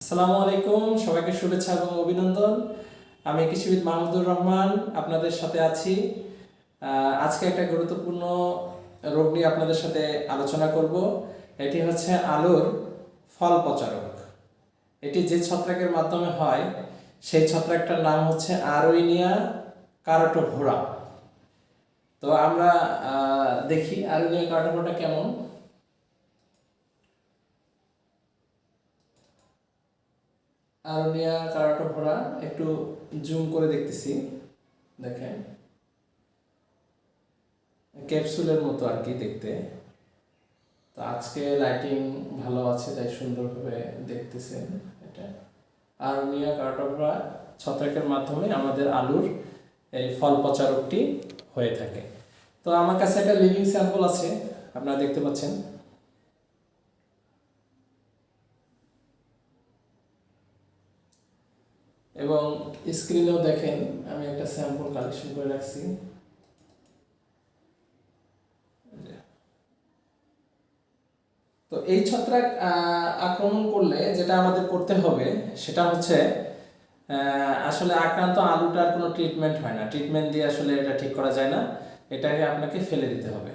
আসসালামু আলাইকুম, সবাইকে শুভেচ্ছা এবং অভিনন্দন। আমি কৃষিবিদ মাহমুদুর রহমান আপনাদের সাথে আছি। আজকে একটা গুরুত্বপূর্ণ রোগ নিয়ে আপনাদের সাথে আলোচনা করব। এটি হচ্ছে আলুর ফল পচারক। এটি যে ছত্রাকের মাধ্যমে হয় সেই ছত্রাকটার নাম হচ্ছে আরোইনিয়া কারোটোভোরা। তো আমরা দেখি আরোইনিয়া কারোটোভোরাটা কেমন। আরোনিয়া কারোটোভোরা একটু জুম করে দেখতেছি, দেখেন ক্যাপসুলের মতো আর কি দেখতে। তো আজকে লাইটিং ভালো আছে তাই সুন্দরভাবে দেখতেছেন। এটা আরোনিয়া কারোটোভোরা ছত্রাকের মাধ্যমে আমাদের আলুর এই ফল পচা রোগটি হয়ে থাকে। তো আমার কাছে একটা লিভিং স্যাম্পল আছে, আপনারা দেখতে পাচ্ছেন। এবং স্ক্রিনেও দেখেন আমি একটা স্যাম্পল কালেকশন করে রাখছি। তো এই ছত্রাক আক্রমণ করলে যেটা আমাদের করতে হবে সেটা হচ্ছে আসলে আক্রান্ত আলুটার কোনো ট্রিটমেন্ট হয় না, ট্রিটমেন্ট দিয়ে আসলে এটা ঠিক করা যায় না, এটাকে আপনাকে ফেলে দিতে হবে।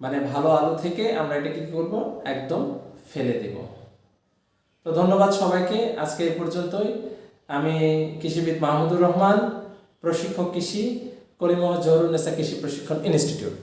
মানে ভালো আলু থেকে আমরা এটা কি করব, একদম ফেলে দেব। তো ধন্যবাদ সবাইকে, আজকে এই পর্যন্তই। আমি কৃষিবিদ মাহমুদুর রহমান, প্রশিক্ষক কৃষি, করিমগঞ্জ জহুরুন্নেসা কৃষি প্রশিক্ষণ ইনস্টিটিউট।